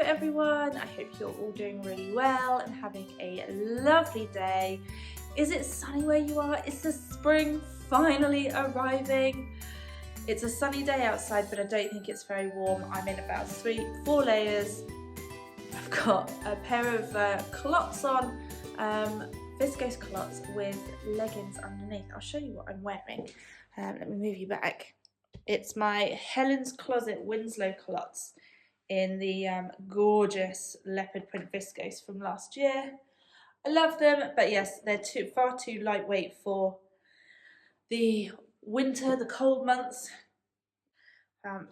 everyone, I hope you're all doing really well and having a lovely day. Is it sunny where you are? Is the spring finally arriving? It's a sunny day outside, but I don't think it's very warm. I'm in about 3-4 layers. I've got a pair of culottes on, viscose culottes with leggings underneath. I'll show you what I'm wearing. Let me move you back. It's my Helen's Closet Winslow culottes in the gorgeous leopard print viscose from last year. I love them, but yes, they're far too lightweight for the winter, the cold months.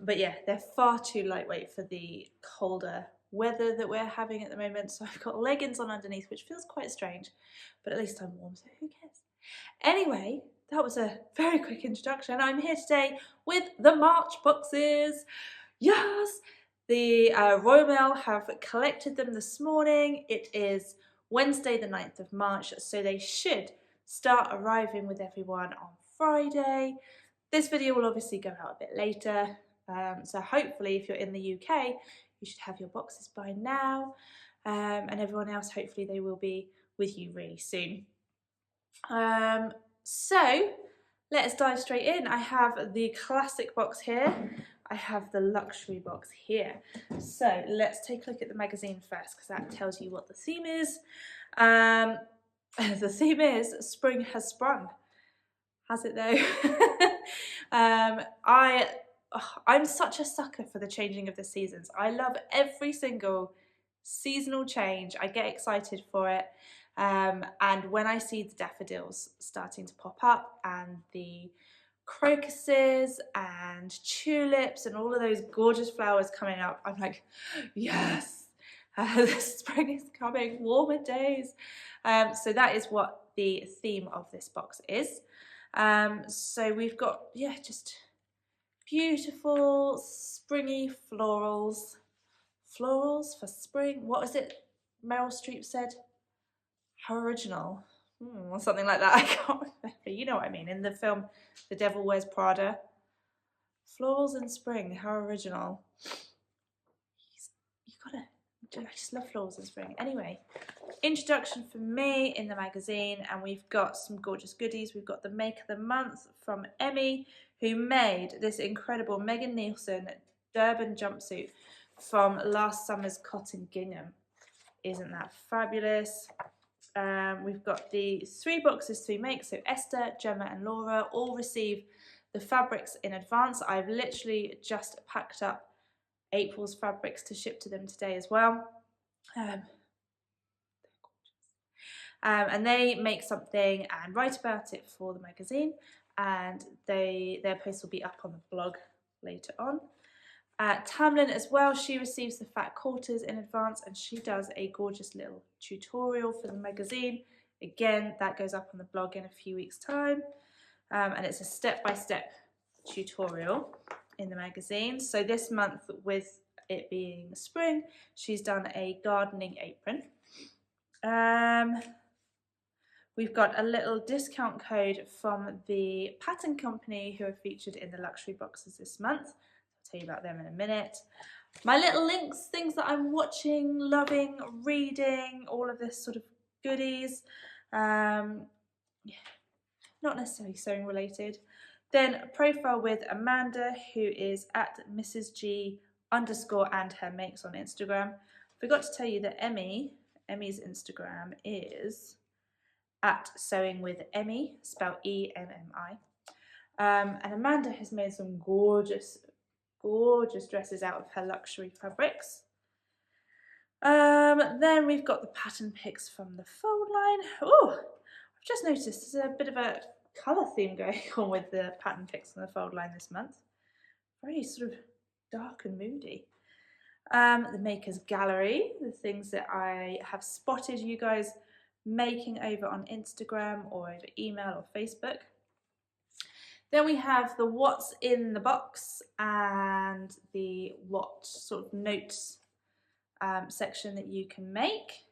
But yeah, they're far too lightweight for the colder weather that we're having at the moment. So I've got leggings on underneath, which feels quite strange, but at least I'm warm, so who cares? Anyway, that was a very quick introduction. I'm here today with the March boxes. Yes! The Royal Mail have collected them this morning. It is Wednesday the 9th of March, so they should start arriving with everyone on Friday. This video will obviously go out a bit later, so hopefully if you're in the UK, you should have your boxes by now, and everyone else, hopefully they will be with you really soon. So let's dive straight in. I have the classic box here. I have the luxury box here. So let's take a look at the magazine first, because that tells you what the theme is. The theme is Spring Has Sprung. Has it though? I'm such a sucker for the changing of the seasons. I love every single seasonal change. I get excited for it. And when I see the daffodils starting to pop up and the crocuses and tulips and all of those gorgeous flowers coming up, I'm like, yes, the spring is coming, warmer days. So that is what the theme of this box is. So we've got, yeah, just beautiful springy florals. Florals for spring. What was it Meryl Streep said? How original. Or something like that. I can't remember. You know what I mean. In the film The Devil Wears Prada. Florals in spring. How original. You gotta. I just love florals in spring. Anyway, introduction for me in the magazine, and we've got some gorgeous goodies. We've got the Make of the Month from Emmy, who made this incredible Megan Nielsen Durban jumpsuit from last summer's cotton gingham. Isn't that fabulous? We've got the 3 boxes to make, so Esther, Gemma and Laura all receive the fabrics in advance. I've literally just packed up April's fabrics to ship to them today as well. They're gorgeous. And they make something and write about it for the magazine, and their post will be up on the blog later on. Tamlin as well, she receives the fat quarters in advance, and she does a gorgeous little tutorial for the magazine. Again, that goes up on the blog in a few weeks' time, and it's a step-by-step tutorial in the magazine. So this month, with it being spring, she's done a gardening apron. We've got a little discount code from the pattern company who are featured in the luxury boxes this month. Tell you about them in a minute. My little links, things that I'm watching, loving, reading, all of this sort of goodies. Yeah, not necessarily sewing related. Then a profile with Amanda, who is at Mrs. G _ and her makes on Instagram. Forgot to tell you that Emmy's Instagram is at Sewing with Emmy, spelled E-M-M-I. And Amanda has made some gorgeous dresses out of her luxury fabrics. Then we've got the pattern picks from the fold line. Oh, I've just noticed there's a bit of a colour theme going on with the pattern picks from the fold line this month. Very sort of dark and moody. The Makers Gallery, the things that I have spotted you guys making over on Instagram or over email or Facebook. Then we have the What's in the Box and the what sort of notes section that you can make.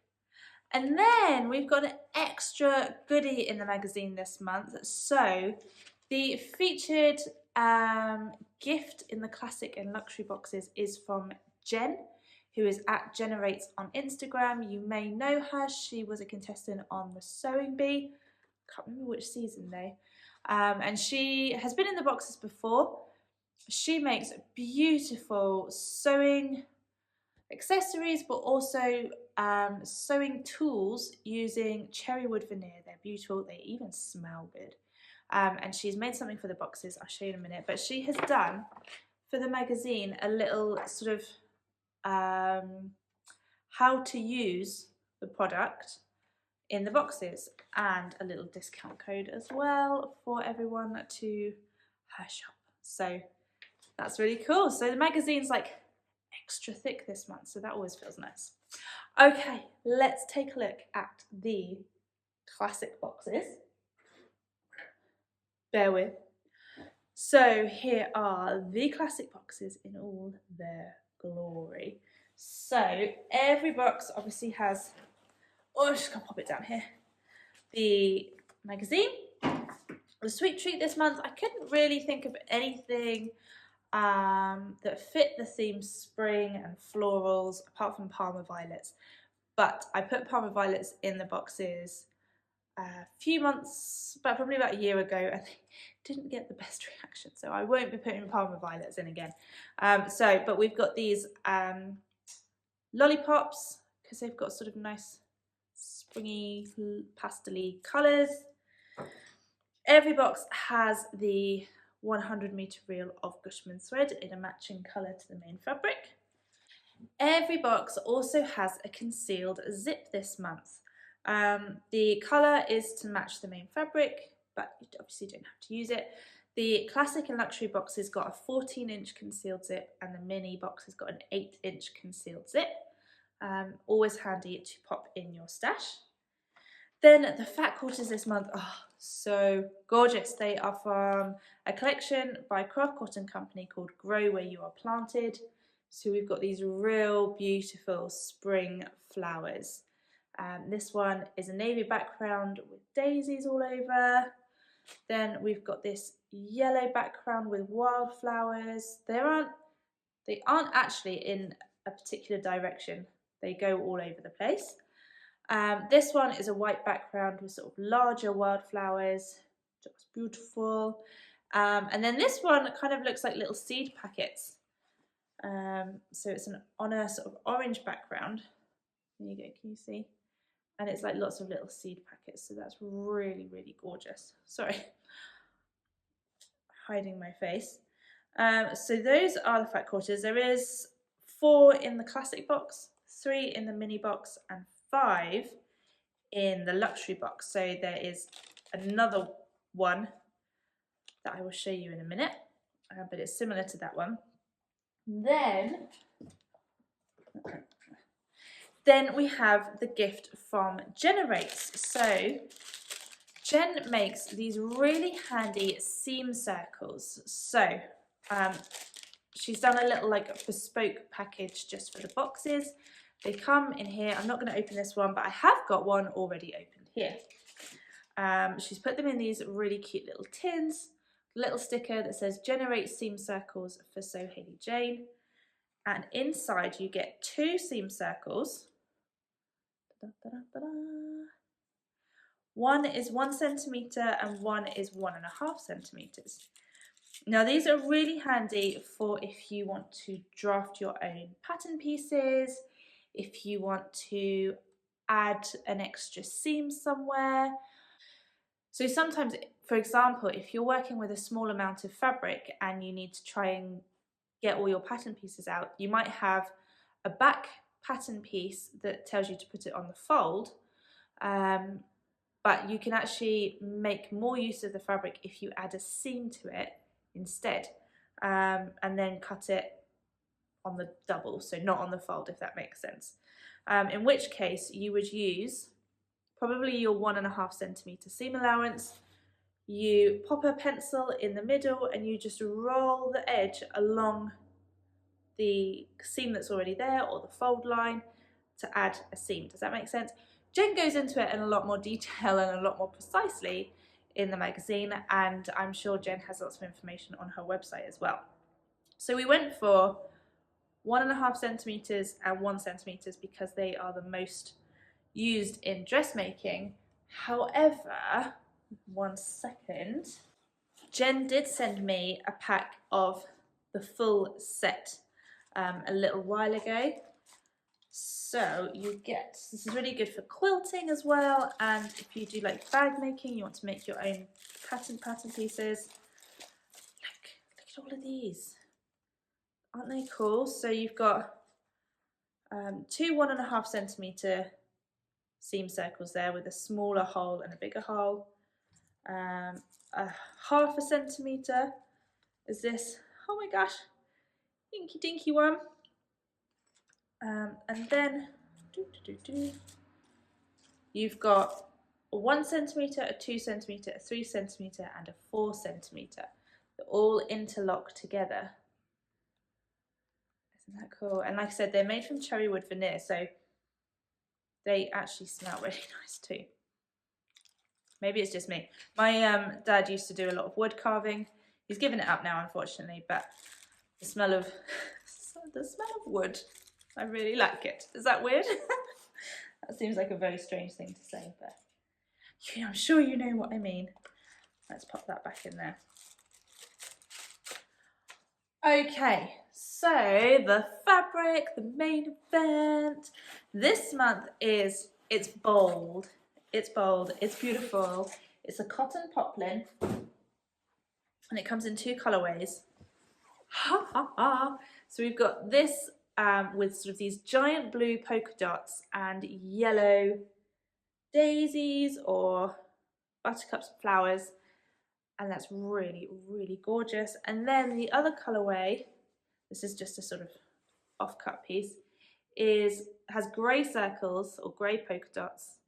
And then we've got an extra goodie in the magazine this month. So the featured gift in the classic and luxury boxes is from Jen, who is at Generates on Instagram. You may know her. She was a contestant on the Sewing Bee. Can't remember which season though. And she has been in the boxes before. She makes beautiful sewing accessories, but also sewing tools using cherry wood veneer. They're beautiful. They even smell good. And she's made something for the boxes. I'll show you in a minute. But she has done for the magazine a little sort of how to use the product in the boxes, and a little discount code as well for everyone to her shop. So that's really cool. So the magazine's like extra thick this month, so that always feels nice. Okay, let's take a look at the classic boxes. Bear with. So here are the classic boxes in all their glory. So every box obviously has, oh, I'm just gonna pop it down here, the magazine. The sweet treat this month, I couldn't really think of anything that fit the theme spring and florals apart from Parma Violets, but I put Parma Violets in the boxes a few months, but probably about a year ago, and they didn't get the best reaction, so I won't be putting Parma Violets in again. But we've got these lollipops because they've got sort of nice springy pastel-y colours. Every box has the 100-metre reel of Gushman thread in a matching colour to the main fabric. Every box also has a concealed zip this month. The colour is to match the main fabric, but you obviously don't have to use it. The classic and luxury boxes got a 14-inch concealed zip, and the mini box has got an 8-inch concealed zip. Always handy to pop in your stash. Then the fat quarters this month are so gorgeous. They are from a collection by Craft Cotton Company called Grow Where You Are Planted. So we've got these real beautiful spring flowers. This one is a navy background with daisies all over. Then we've got this yellow background with wildflowers. They aren't actually in a particular direction. They go all over the place. This one is a white background with sort of larger wildflowers, just beautiful. And then this one kind of looks like little seed packets. So it's on a sort of orange background. There you go, can you see? And it's like lots of little seed packets, so that's really, really gorgeous. Sorry, hiding my face. So those are the fat quarters. There is 4 in the classic box, 3 in the mini box, and 5 in the luxury box. So there is another one that I will show you in a minute, but it's similar to that one. Then we have the gift from Generates. So Jen makes these really handy seam circles. So she's done a little like bespoke package just for the boxes. They come in here. I'm not going to open this one, but I have got one already opened here. She's put them in these really cute little tins. Little sticker that says Generate Seam Circles for SewHayleyJane. And inside you get 2 seam circles. One is 1 centimetre and one is 1.5 centimetres. Now these are really handy for if you want to draft your own pattern pieces, if you want to add an extra seam somewhere. So sometimes, for example, if you're working with a small amount of fabric and you need to try and get all your pattern pieces out, you might have a back pattern piece that tells you to put it on the fold, but you can actually make more use of the fabric if you add a seam to it instead, and then cut it on the double, so not on the fold, if that makes sense. In which case you would use probably your 1.5 centimetre seam allowance. You pop a pencil in the middle and you just roll the edge along the seam that's already there or the fold line to add a seam. Does that make sense? Jen goes into it in a lot more detail and a lot more precisely in the magazine, and I'm sure Jen has lots of information on her website as well. So we went for 1.5 centimeters and 1 centimeter because they are the most used in dressmaking. However, 1 second, Jen did send me a pack of the full set a little while ago. So you get, this is really good for quilting as well, and if you do like bag making, you want to make your own pattern pieces. Look at all of these. Aren't they cool? So you've got 2 1.5 centimeter seam circles there with a smaller hole and a bigger hole. A 0.5 centimeter is this, oh my gosh, dinky dinky one. And then you've got a 1 centimeter, a 2 centimeter, a 3 centimeter, and a 4 centimeter. They're all interlocked together. Isn't that cool? And like I said, they're made from cherry wood veneer, so they actually smell really nice too. Maybe it's just me. My dad used to do a lot of wood carving. He's given it up now, unfortunately, but the smell of wood, I really like it. Is that weird? That seems like a very strange thing to say, but I'm sure you know what I mean. Let's pop that back in there. Okay, so the fabric, the main event. This month is, it's bold, it's beautiful. It's a cotton poplin, and it comes in 2 colorways. Ha ha ha! So we've got this with sort of these giant blue polka dots and yellow daisies or buttercups and flowers. And that's really, really gorgeous. And then the other colorway, this is just a sort of off-cut piece, has grey circles or grey polka dots,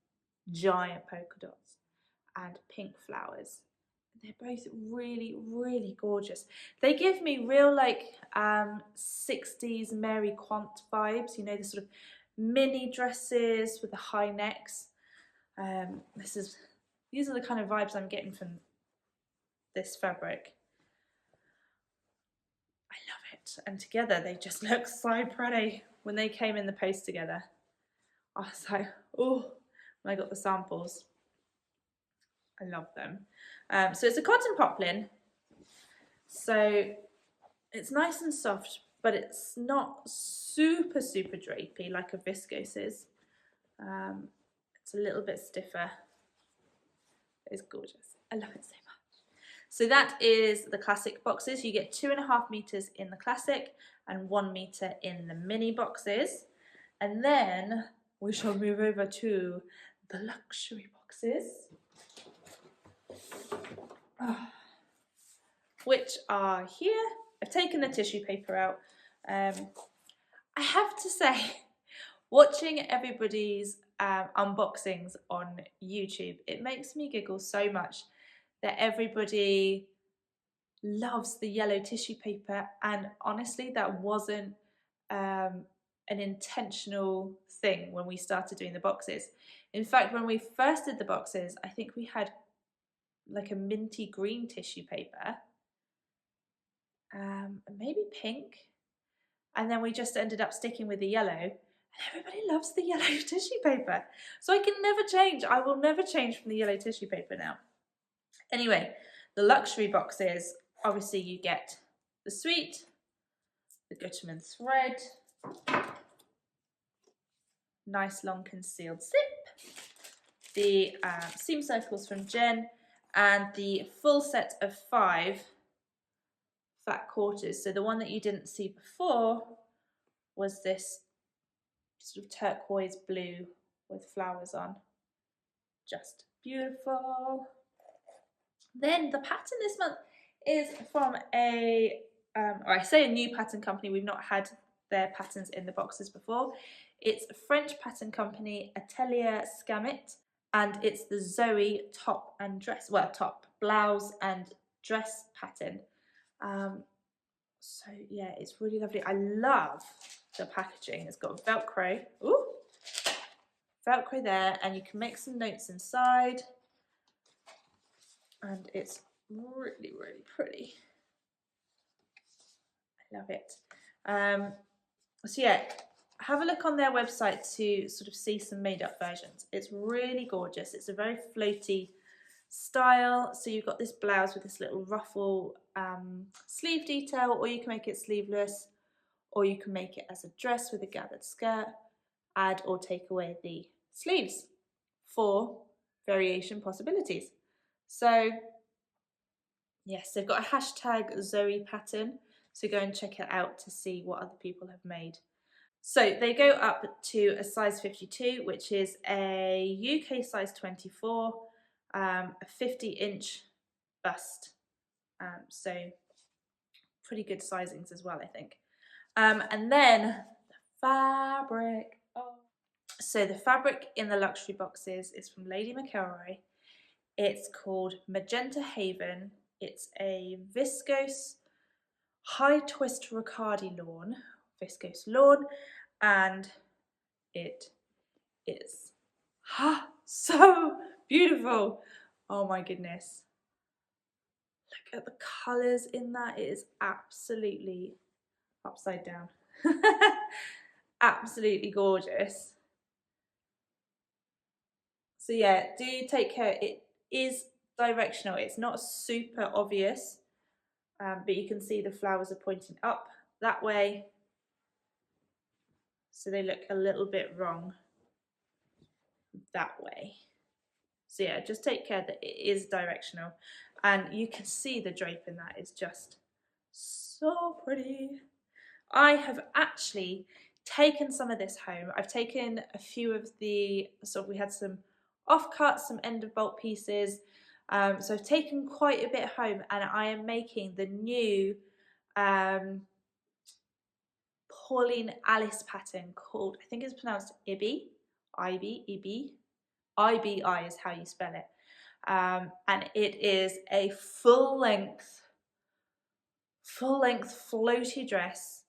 giant polka dots, and pink flowers. They're both really, really gorgeous. They give me real like 60s Mary Quant vibes, you know, the sort of mini dresses with the high necks. These are the kind of vibes I'm getting from this fabric. I love it, and together they just look so pretty. When they came in the post together, I was like, oh, when I got the samples, I love them. So it's a cotton poplin, so it's nice and soft, but it's not super drapey like a viscose is. It's a little bit stiffer. It's gorgeous. I love it so much. So that is the classic boxes. You get 2.5 meters in the classic and 1 meter in the mini boxes. And then we shall move over to the luxury boxes, which are here. I've taken the tissue paper out. I have to say, watching everybody's unboxings on YouTube, it makes me giggle so much that everybody loves the yellow tissue paper, and honestly that wasn't an intentional thing when we started doing the boxes. In fact, when we first did the boxes, I think we had like a minty green tissue paper, maybe pink, and then we just ended up sticking with the yellow, and everybody loves the yellow tissue paper. So I can never change. I will never change from the yellow tissue paper now. Anyway, the luxury boxes, obviously you get the suite, the Gutermann thread, nice long concealed zip, the seam circles from Jen, and the full set of 5 flat quarters. So the one that you didn't see before was this sort of turquoise blue with flowers on. Just beautiful. Then the pattern this month is from or I say a new pattern company. We've not had their patterns in the boxes before. It's a French pattern company, Atelier Scamit, and it's the Zoe top and dress, well, top, blouse and dress pattern. So yeah, it's really lovely. I love the packaging. It's got Velcro, ooh, Velcro there, and you can make some notes inside. And it's really, really pretty. I love it. So yeah, have a look on their website to sort of see some made up versions. It's really gorgeous. It's a very floaty style. So you've got this blouse with this little ruffle sleeve detail, or you can make it sleeveless, or you can make it as a dress with a gathered skirt, add or take away the sleeves. 4 variation possibilities. So yes, they've got a hashtag Zoe pattern, so go and check it out to see what other people have made. So they go up to a size 52, which is a UK size 24, a 50-inch bust. So pretty good sizings as well, I think. And then the fabric. Oh. So the fabric in the luxury boxes is from Lady McElroy. It's called Magenta Haven. It's a viscose high twist Riccardi lawn, viscose lawn, and it is so beautiful. Oh my goodness. Look at the colours in that. It is absolutely upside down. Absolutely gorgeous. So yeah, do take care. It is directional. It's not super obvious, but you can see the flowers are pointing up that way. So they look a little bit wrong that way. So yeah, just take care that it is directional. And you can see the drape in that is just so pretty. I have actually taken some of this home. I've taken a few of the, so we had some offcuts, some end of bolt pieces. So I've taken quite a bit home, and I am making the new Pauline Alice pattern called, I think it's pronounced Ibi, Ibi, IBI is how you spell it. And it is a full length floaty dress.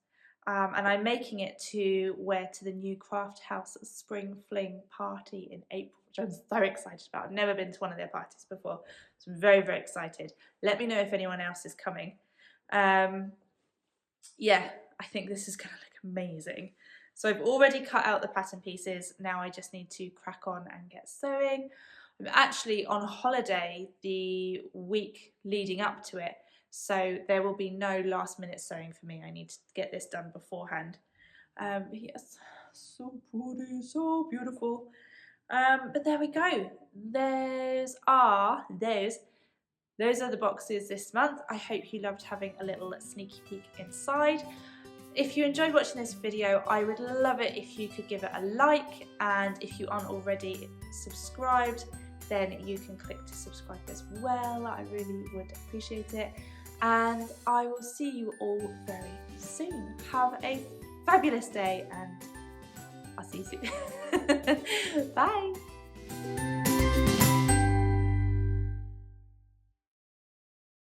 And I'm making it to wear to the new Craft House Spring Fling party in April, which I'm so excited about. I've never been to one of their parties before, so I'm very, very excited. Let me know if anyone else is coming. Yeah, I think this is going to look amazing. So I've already cut out the pattern pieces. Now I just need to crack on and get sewing. I'm actually on holiday the week leading up to it, so there will be no last minute sewing for me. I need to get this done beforehand. Yes, so pretty, so beautiful. But there we go. Those are the boxes this month. I hope you loved having a little sneaky peek inside. If you enjoyed watching this video, I would love it if you could give it a like, and if you aren't already subscribed, then you can click to subscribe as well. I really would appreciate it. And I will see you all very soon. Have a fabulous day, and I'll see you soon. Bye.